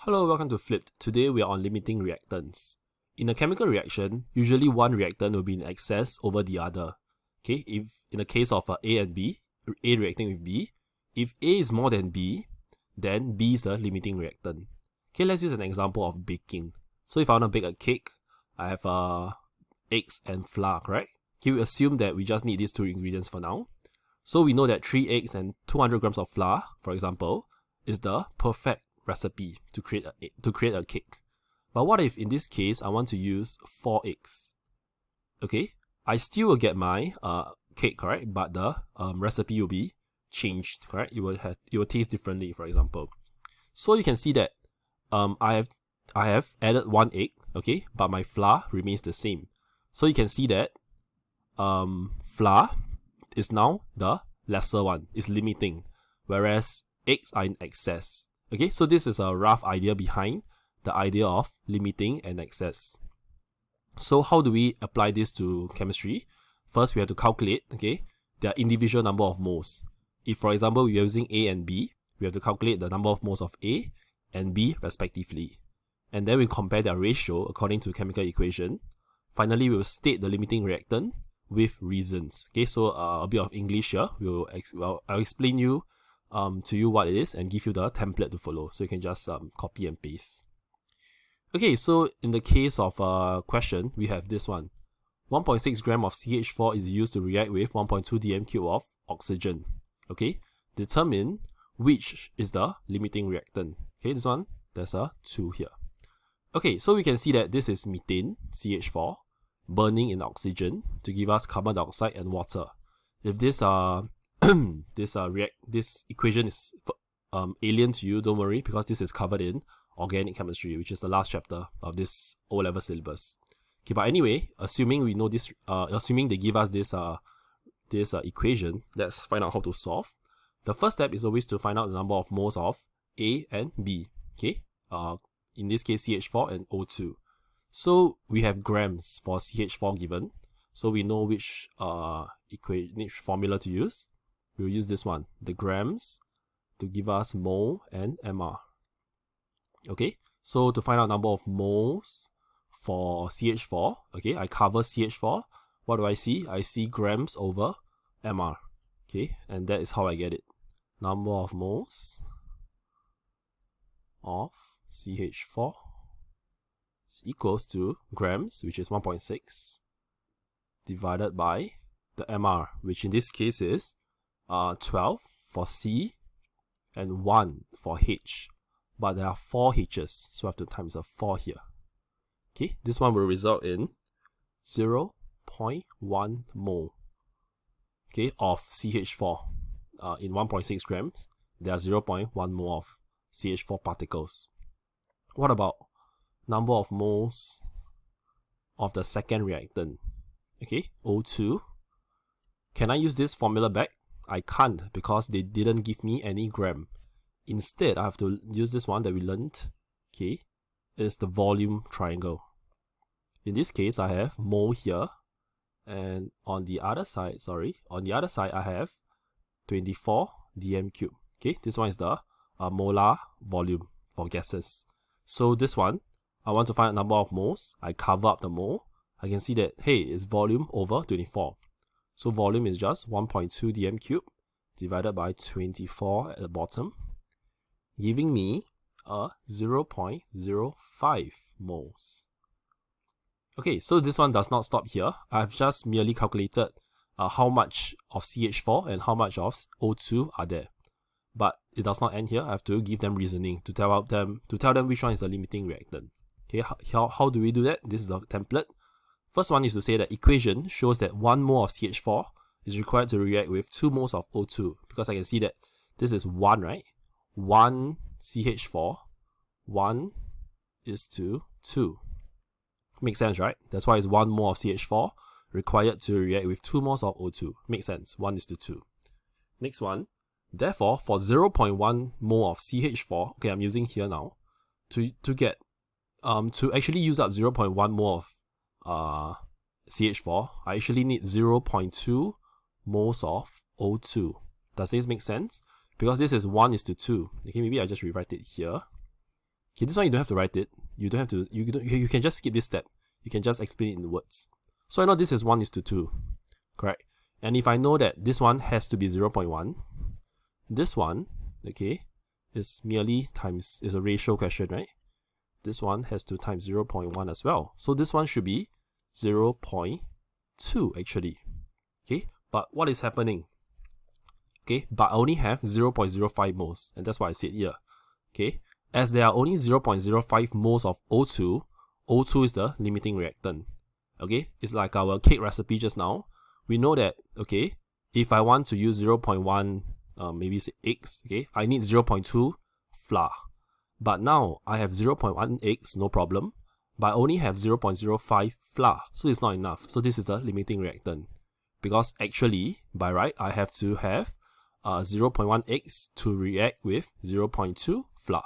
Hello, welcome to Flipped. Today we are on limiting reactants. In a chemical reaction, usually one reactant will be in excess over the other. Okay, if in the case of A and B, A reacting with B, if A is more than B, then B is the limiting reactant. Okay, let's use an example of baking. So if I want to bake a cake, I have eggs and flour, correct? Okay, we assume that we just need these two ingredients for now. So we know that 3 eggs and 200 grams of flour, for example, is the perfect recipe to create a cake. But what if in this case I want to use 4 eggs? Okay, I still will get my cake, correct? But the recipe will be changed, correct? It will taste differently, for example. So you can see that I have added 1 egg, okay, but my flour remains the same. So you can see that flour is now the lesser one, is limiting, whereas eggs are in excess. Okay, so this is a rough idea behind the idea of limiting and excess. So how do we apply this to chemistry? First, we have to calculate, okay, their individual number of moles. If, for example, we are using A and B, we have to calculate the number of moles of A and B respectively. And then we compare their ratio according to chemical equation. Finally, we will state the limiting reactant with reasons. Okay, so a bit of English here. I'll explain to you what it is and give you the template to follow. So you can just copy and paste. Okay, so in the case of question, we have this one. 1.6 gram of CH4 is used to react with 1.2 dm cube of oxygen. Okay, determine which is the limiting reactant. Okay, this one, there's a 2 here. Okay, so we can see that this is methane, CH4, burning in oxygen to give us carbon dioxide and water. If this this equation is alien to you, don't worry, because this is covered in organic chemistry, which is the last chapter of this O-level syllabus. Okay, but anyway, assuming we know this, assuming they give us this equation, let's find out how to solve. The first step is always to find out the number of moles of A and B. Okay, in this case CH4 and O2. So we have grams for CH4 given, so we know which which formula to use. We'll use this one, the grams, to give us mole and mR. Okay, so to find out number of moles for CH4, okay, I cover CH4. What do I see? I see grams over mR. Okay, and that is how I get it. Number of moles of CH4 is equals to grams, which is 1.6, divided by the mR, which in this case is 12 for C and 1 for H, but there are 4 H's, so I have to times a 4 here. Okay, this one will result in 0.1 mole, okay, of CH4. In 1.6 grams, there are 0.1 mole of CH4 particles. What about number of moles of the second reactant? Okay, O2. Can I use this formula back? I can't, because they didn't give me any gram. Instead, I have to use this one that we learned. Okay, it's the volume triangle. In this case, I have mole here, and on the other side, I have 24 dm cube. Okay, this one is the molar volume for gases. So this one, I want to find a number of moles. I cover up the mole. I can see that, hey, it's volume over 24. So volume is just 1.2 dm cube divided by 24 at the bottom, giving me a 0.05 moles. Okay, so this one does not stop here. I've just merely calculated how much of CH4 and how much of O2 are there. But it does not end here. I have to give them reasoning to tell them which one is the limiting reactant. Okay, how do we do that? This is the template. First one is to say that equation shows that 1 mole of CH4 is required to react with 2 moles of O2, because I can see that this is 1, right? 1 CH4, 1 is to 2. Makes sense, right? That's why it's 1 mole of CH4 required to react with 2 moles of O2. Makes sense, 1 is to 2. Next one, therefore, for 0.1 mole of CH4, okay, I'm using here now, to actually use up 0.1 mole of CH4, I actually need 0.2 moles of O2. Does this make sense? Because this is 1 is to 2. Okay, maybe I just rewrite it here. Okay, this one you don't have to write it. You don't have to. You can just skip this step. You can just explain it in words. So I know this is 1:2, correct? And if I know that this one has to be 0.1, this one, okay, is merely times, is a ratio question, right? This one has to times 0.1 as well. So this one should be 0.2 actually. Okay, but what is happening? Okay, but I only have 0.05 moles, and that's what I said here. Okay, as there are only 0.05 moles of O2, O2 is the limiting reactant. Okay, it's like our cake recipe just now. We know that, okay, if I want to use 0.1, maybe say eggs, okay, I need 0.2 flour. But now I have 0.1 eggs, no problem, but I only have 0.05 flour, so it's not enough. So this is the limiting reactant. Because actually, by right, I have to have 0.1 eggs to react with 0.2 flour.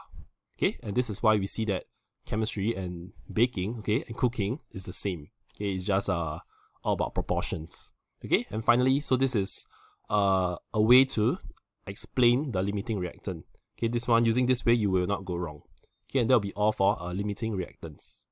Okay, and this is why we see that chemistry and baking, okay, and cooking is the same. Okay, it's just all about proportions. Okay, and finally, so this is a way to explain the limiting reactant. Okay, this one, using this way, you will not go wrong. Okay, and that'll be all for limiting reactants.